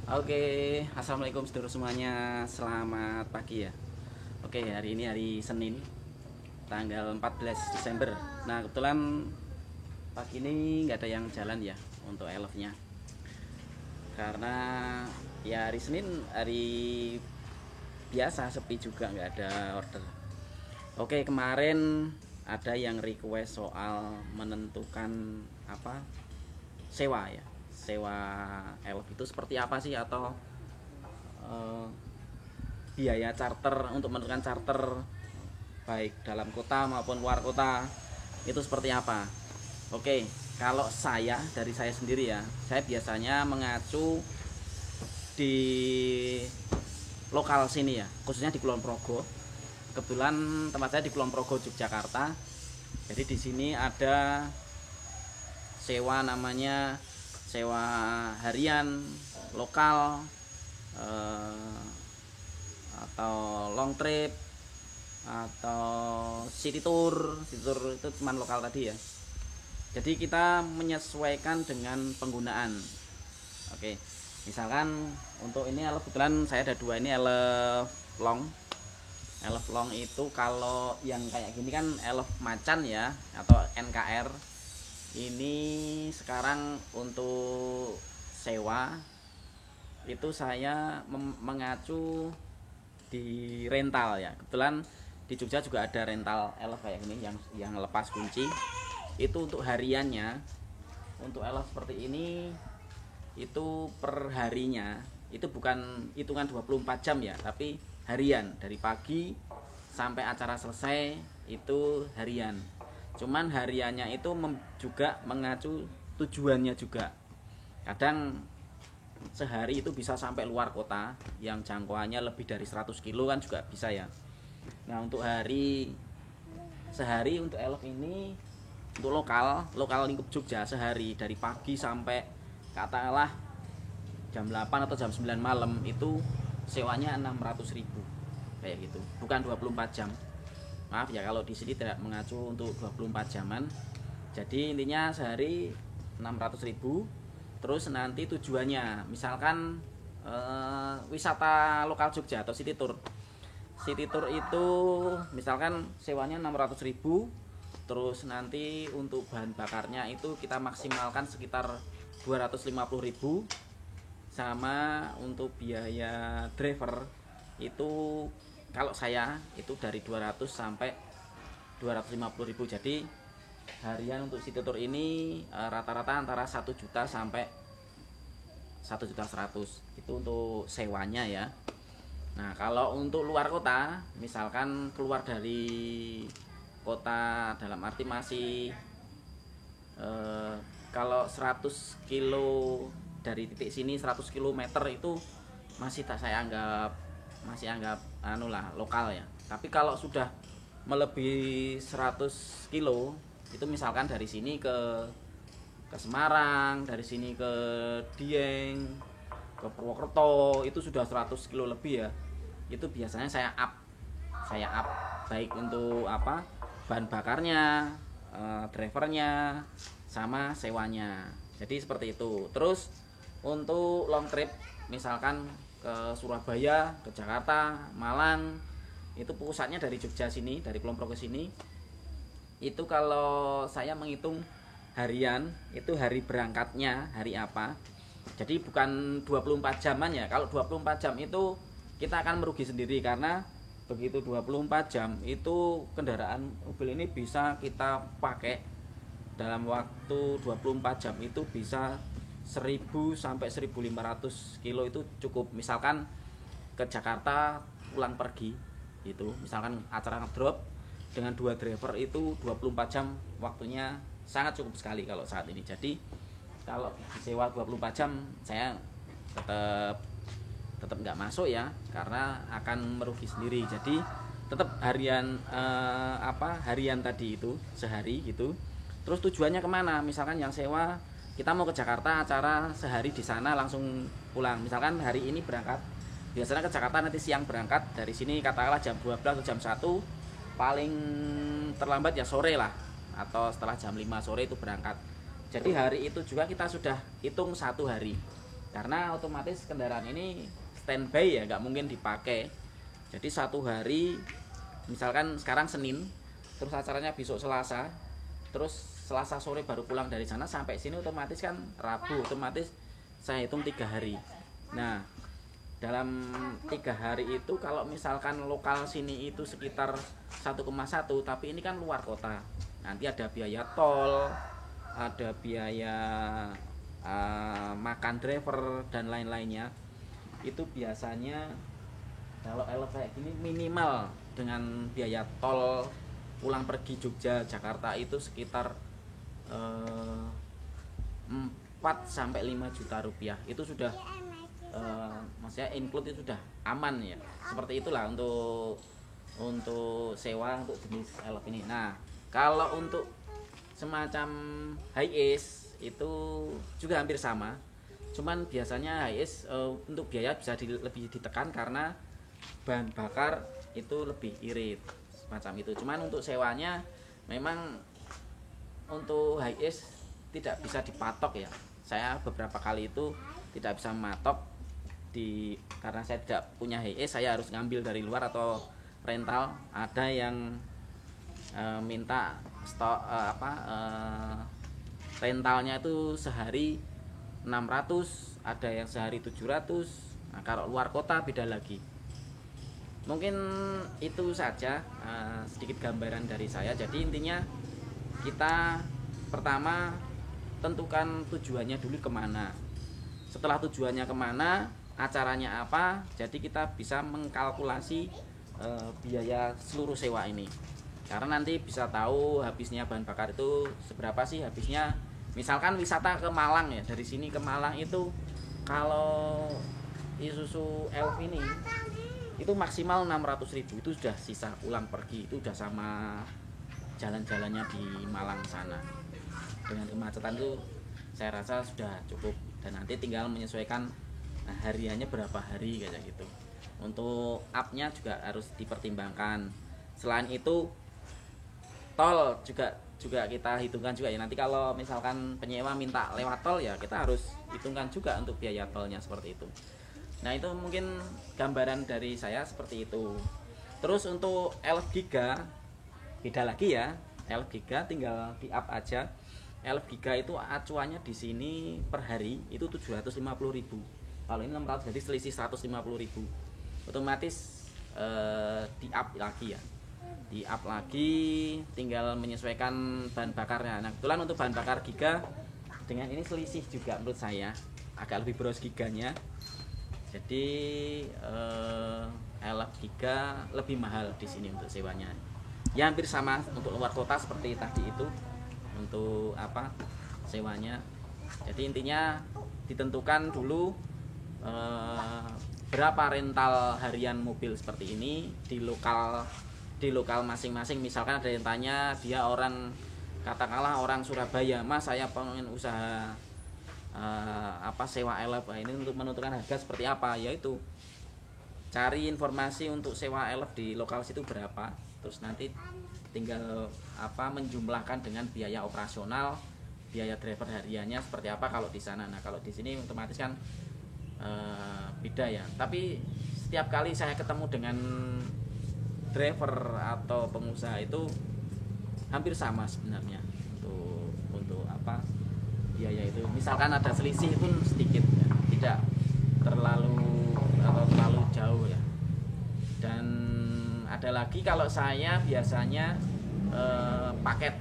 Oke, assalamualaikum sedulur semuanya. Selamat pagi ya. Oke, hari ini hari Senin, tanggal 14 Desember. Nah, kebetulan pagi ini nggak ada yang jalan ya untuk elfnya. Karena ya hari Senin, hari biasa sepi juga, nggak ada order. Oke, kemarin ada yang request soal menentukan apa sewa ya, sewa elf itu seperti apa sih, atau eh, biaya charter untuk menentukan charter baik dalam kota maupun luar kota itu seperti apa. Oke, kalau dari saya sendiri ya, saya biasanya mengacu di lokal sini ya, khususnya di Kulon Progo. Kebetulan tempat saya di Kulon Progo, Yogyakarta. Jadi di sini ada sewa, namanya sewa harian lokal, eh, atau long trip, atau city tour. City tour itu cuma lokal tadi ya. Jadi kita menyesuaikan dengan penggunaan. Oke, misalkan untuk ini elf, kebetulan saya ada dua, ini elf long. Elf long itu kalau yang kayak gini kan elf macan ya, atau NKR. Ini sekarang untuk sewa itu saya mengacu di rental ya. Kebetulan di Jogja juga ada rental elf kayak gini yang lepas kunci. Itu untuk hariannya, untuk elf seperti ini itu per harinya itu bukan hitungan 24 jam ya, tapi harian, dari pagi sampai acara selesai itu harian. Cuman hariannya itu juga mengacu tujuannya juga. Kadang sehari itu bisa sampai luar kota yang jangkauannya lebih dari 100 kilo kan juga bisa ya. Nah, untuk sehari untuk elf ini, untuk lokal lingkup Jogja, sehari dari pagi sampai katakanlah jam 8 atau jam 9 malam itu sewanya 600.000 kayak gitu, bukan 24 jam. Maaf ya kalau di sini tidak mengacu untuk 24 jaman. Jadi intinya sehari 600.000. Terus nanti tujuannya misalkan wisata lokal Jogja atau city tour. City tour itu misalkan sewanya 600.000. Terus nanti untuk bahan bakarnya itu kita maksimalkan sekitar 250.000. Sama untuk biaya driver itu kalau saya itu dari 200 sampai 250.000. Jadi harian untuk city tour ini rata-rata antara 1 juta sampai 1.100.000 itu untuk sewanya ya. Nah, kalau untuk luar kota, misalkan keluar dari kota dalam arti masih kalau 100 kilo dari titik sini, 100 kilometer itu masih anggap lokal ya. Tapi kalau sudah melebihi 100 kilo itu misalkan dari sini ke Semarang, dari sini ke Dieng, ke Purwokerto, itu sudah 100 kilo lebih ya. Itu biasanya saya up baik untuk bahan bakarnya, drivernya, sama sewanya. Jadi seperti itu. Terus untuk long trip misalkan ke Surabaya, ke Jakarta, Malang, itu pusatnya dari Jogja sini, dari Kulon Progo sini. Itu kalau saya menghitung harian, itu hari berangkatnya hari apa. Jadi bukan 24 jaman ya. Kalau 24 jam itu kita akan merugi sendiri, karena begitu 24 jam itu kendaraan mobil ini bisa kita pakai dalam waktu 24 jam itu bisa 1000 sampai 1500 kilo itu cukup. Misalkan ke Jakarta pulang pergi itu, misalkan acara ngedrop dengan 2 driver itu 24 jam waktunya sangat cukup sekali kalau saat ini. Jadi kalau disewa 24 jam saya tetap nggak masuk ya, karena akan merugi sendiri. Jadi tetap harian harian tadi itu sehari gitu. Terus tujuannya kemana? Misalkan yang sewa kita mau ke Jakarta, acara sehari di sana langsung pulang. Misalkan hari ini berangkat, biasanya ke Jakarta nanti siang berangkat, dari sini katakanlah jam 12 atau jam 1, paling terlambat ya sore lah, atau setelah jam 5 sore itu berangkat. Jadi hari itu juga kita sudah hitung 1 hari. karena otomatis kendaraan ini standby ya, nggak mungkin dipakai. Jadi satu hari, misalkan sekarang Senin, terus acaranya besok Selasa, terus Selasa sore baru pulang dari sana, sampai sini otomatis kan Rabu, otomatis saya hitung 3 hari. Nah, dalam 3 hari itu kalau misalkan lokal sini itu sekitar 1,1, tapi ini kan luar kota, nanti ada biaya tol, ada biaya makan driver dan lain-lainnya. Itu biasanya kalau elf kayak gini minimal dengan biaya tol pulang pergi Jogja Jakarta itu sekitar 4 sampai 5 juta rupiah. Itu sudah maksudnya include, itu sudah aman ya. Seperti itulah untuk sewa untuk jenis elf ini. Nah, kalau untuk semacam Hiace itu juga hampir sama. Cuman biasanya Hiace untuk biaya bisa lebih ditekan karena bahan bakar itu lebih irit semacam itu. Cuman untuk sewanya memang untuk Hiace tidak bisa dipatok ya. Saya beberapa kali itu tidak bisa mematok karena saya tidak punya Hiace, saya harus ngambil dari luar atau rental. Ada yang minta stok rentalnya itu sehari 600, ada yang sehari 700. Nah, kalau luar kota beda lagi. Mungkin itu saja sedikit gambaran dari saya. Jadi intinya kita pertama tentukan tujuannya dulu kemana. Setelah tujuannya kemana, acaranya apa, jadi kita bisa mengkalkulasi biaya seluruh sewa ini. Karena nanti bisa tahu habisnya bahan bakar itu seberapa sih habisnya. Misalkan wisata ke Malang ya, dari sini ke Malang itu kalau Isuzu Elf ini itu maksimal 600.000, itu sudah sisa pulang pergi, itu sudah sama jalan-jalannya di Malang sana. Dengan kemacetan itu saya rasa sudah cukup, dan nanti tinggal menyesuaikan hariannya berapa hari kayak gitu. Untuk up-nya juga harus dipertimbangkan. Selain itu tol juga kita hitungkan juga ya. Nanti kalau misalkan penyewa minta lewat tol ya kita harus hitungkan juga untuk biaya tolnya seperti itu. Nah, itu mungkin gambaran dari saya seperti itu. Terus untuk Elf Giga beda lagi ya. Elf Giga tinggal di up aja. Elf Giga itu acuannya di sini per hari itu 750.000. Kalau ini 600, jadi selisih 150.000. Otomatis di up lagi ya. Di up lagi, tinggal menyesuaikan bahan bakarnya. Nah, kebetulan untuk bahan bakar Giga dengan ini selisih juga menurut saya, agak lebih boros Giganya. Jadi Elf Giga lebih mahal di sini untuk sewanya. Ya hampir sama untuk luar kota seperti tadi itu untuk sewanya. Jadi intinya ditentukan dulu berapa rental harian mobil seperti ini di lokal masing-masing. Misalkan ada yang tanya, dia orang katakanlah orang Surabaya, Mas saya pengen usaha sewa elf. Ini untuk menentukan harga seperti apa, yaitu cari informasi untuk sewa elf di lokal situ berapa, terus nanti tinggal menjumlahkan dengan biaya operasional, biaya driver hariannya seperti apa kalau di sana. Nah, kalau di sini otomatis kan beda ya. Tapi setiap kali saya ketemu dengan driver atau pengusaha itu hampir sama sebenarnya untuk biaya itu. Misalkan ada selisih pun sedikit ya, tidak terlalu jauh ya. Dan ada lagi kalau saya biasanya paket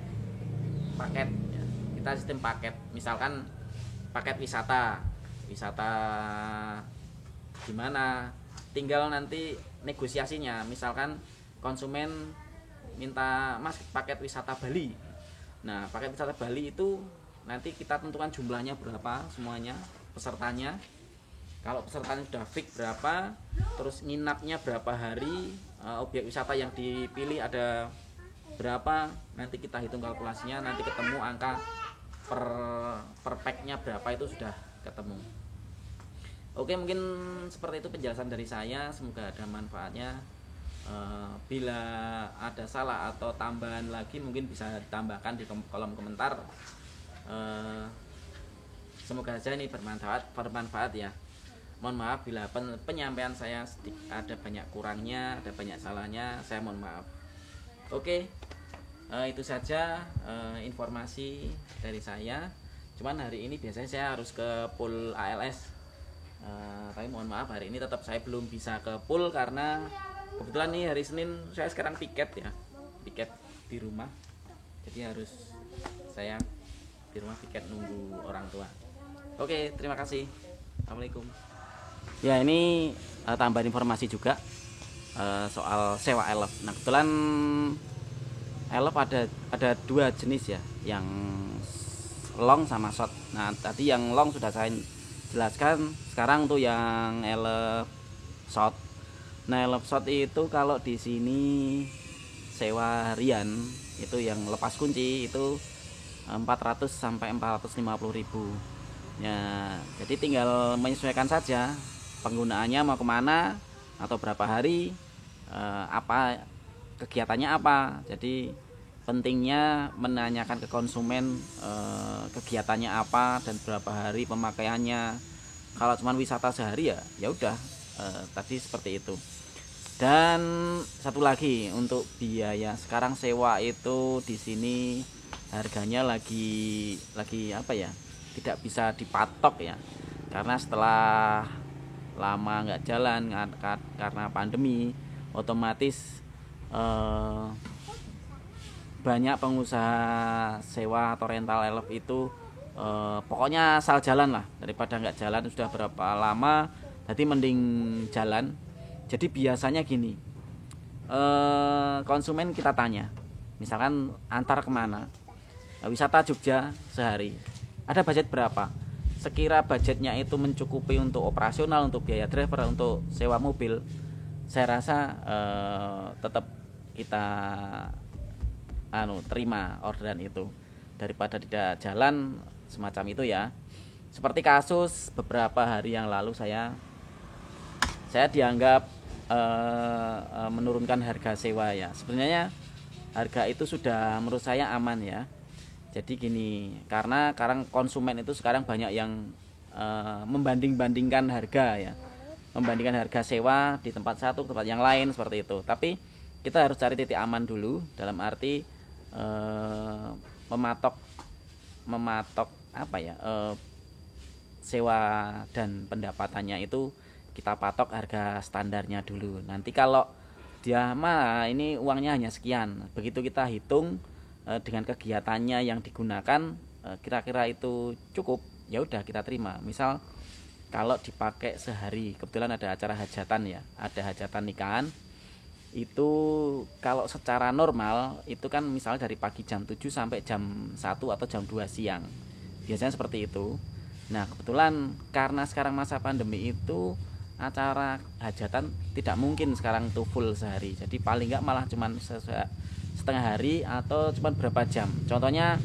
ya. Kita sistem paket. Misalkan paket wisata gimana, tinggal nanti negosiasinya. Misalkan konsumen minta, Mas paket wisata Bali. Nah, paket wisata Bali itu nanti kita tentukan jumlahnya berapa semuanya, pesertanya. Kalau pesertanya sudah fix berapa, terus nginapnya berapa hari, objek wisata yang dipilih ada berapa, nanti kita hitung kalkulasinya, nanti ketemu angka per packnya berapa, itu sudah ketemu. Oke, mungkin seperti itu penjelasan dari saya, semoga ada manfaatnya. Bila ada salah atau tambahan lagi mungkin bisa ditambahkan di kolom komentar. Semoga saja ini bermanfaat ya. Mohon maaf bila penyampaian saya ada banyak kurangnya, ada banyak salahnya, saya mohon maaf. Oke, itu saja informasi dari saya. Cuman hari ini biasanya saya harus ke pool ALS, tapi mohon maaf hari ini tetap saya belum bisa ke pool karena kebetulan nih hari Senin saya sekarang piket di rumah, jadi harus saya di rumah piket nunggu orang tua. Oke, terima kasih. Assalamualaikum. Ya, ini tambahan informasi juga soal sewa elf. Nah, kebetulan elf ada dua jenis ya, yang long sama short. Nah, tadi yang long sudah saya jelaskan. Sekarang tuh yang elf short. Nah, elf short itu kalau di sini sewa harian itu yang lepas kunci itu 400 sampai 450.000 ya. Jadi tinggal menyesuaikan saja penggunaannya mau kemana atau berapa hari, apa kegiatannya apa. Jadi pentingnya menanyakan ke konsumen kegiatannya apa dan berapa hari pemakaiannya. Kalau cuma wisata sehari ya udah, tadi seperti itu. Dan satu lagi untuk biaya, sekarang sewa itu di sini harganya lagi apa ya, tidak bisa dipatok ya, karena setelah lama nggak jalan karena pandemi, otomatis banyak pengusaha sewa atau rental elf itu pokoknya asal jalan lah, daripada nggak jalan sudah berapa lama, jadi mending jalan. Jadi biasanya gini, konsumen kita tanya, misalkan antar kemana, wisata Jogja sehari, ada budget berapa? Sekira budgetnya itu mencukupi untuk operasional, untuk biaya driver, untuk sewa mobil, saya rasa tetap kita terima orderan itu daripada tidak jalan semacam itu ya. Seperti kasus beberapa hari yang lalu saya dianggap menurunkan harga sewa ya. Sebenarnya harga itu sudah menurut saya aman ya. Jadi gini, karena sekarang konsumen itu sekarang banyak yang membanding-bandingkan harga ya, membandingkan harga sewa di tempat satu ke tempat yang lain seperti itu. Tapi kita harus cari titik aman dulu, dalam arti mematok apa ya, sewa dan pendapatannya itu kita patok harga standarnya dulu. Nanti kalau dia ini uangnya hanya sekian, begitu kita hitung dengan kegiatannya yang digunakan, kira-kira itu cukup, ya udah kita terima. Misal kalau dipakai sehari, kebetulan ada acara hajatan ya, ada hajatan nikahan, itu kalau secara normal itu kan misalnya dari pagi jam 7 sampai jam 1 atau jam 2 siang, biasanya seperti itu. Nah, kebetulan karena sekarang masa pandemi itu acara hajatan tidak mungkin sekarang tuh full sehari, jadi paling nggak malah cuman setengah hari atau cuman berapa jam. Contohnya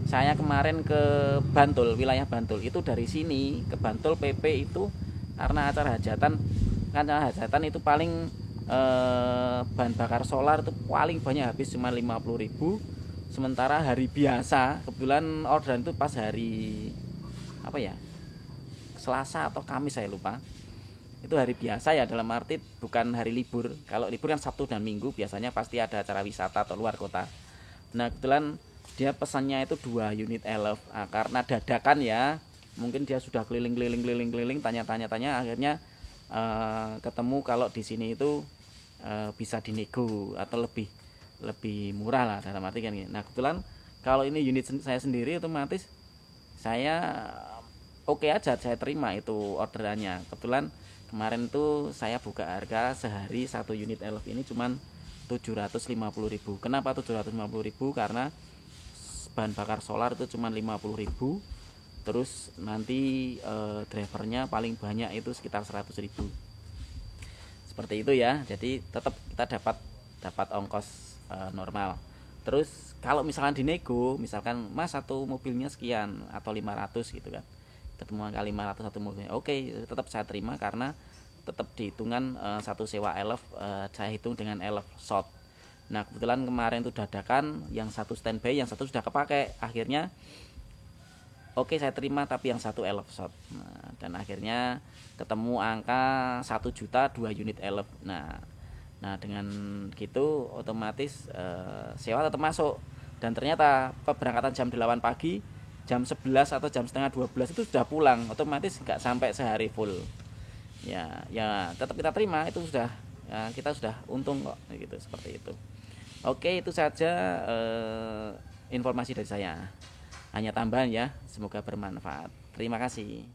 saya kemarin ke Bantul, wilayah Bantul, itu dari sini ke Bantul PP itu karena acara hajatan, kan acara hajatan itu paling bahan bakar solar itu paling banyak habis cuma 50.000. Sementara hari biasa, kebetulan orderan itu pas hari apa ya, Selasa atau Kamis saya lupa, itu hari biasa ya, dalam arti bukan hari libur. Kalau libur kan Sabtu dan Minggu, biasanya pasti ada acara wisata atau luar kota. Nah, kebetulan dia pesannya itu 2 unit elf. Karena dadakan ya, mungkin dia sudah keliling tanya, akhirnya ketemu kalau di sini itu bisa dinego atau lebih murah lah, dalam arti kan. Nah, kebetulan kalau ini unit saya sendiri, otomatis saya oke aja, saya terima itu orderannya. Kebetulan kemarin tuh saya buka harga sehari satu unit elf ini cuman 750.000. Kenapa 750.000? Karena bahan bakar solar itu cuman 50.000. Terus nanti drivernya paling banyak itu sekitar 100.000. Seperti itu ya. Jadi tetap kita dapat ongkos normal. Terus kalau misalkan dinego, misalkan Mas satu mobilnya sekian atau 500 gitu kan, ketemu angka 500 satu mobilnya, oke, tetap saya terima karena tetap dihitungan satu sewa elf, saya hitung dengan elf short. Nah, kebetulan kemarin itu dadakan, yang satu standby, yang satu sudah kepake. Akhirnya oke saya terima, tapi yang satu elf shot. Nah, dan akhirnya ketemu angka 1 juta 2 unit elf. Nah dengan gitu otomatis sewa tetap masuk, dan ternyata keberangkatan jam 8 pagi, jam 11 atau jam setengah 12 itu sudah pulang, otomatis nggak sampai sehari full. Ya tetap kita terima, itu sudah ya, kita sudah untung kok gitu, seperti itu. Oke, itu saja informasi dari saya, hanya tambahan ya, semoga bermanfaat. Terima kasih.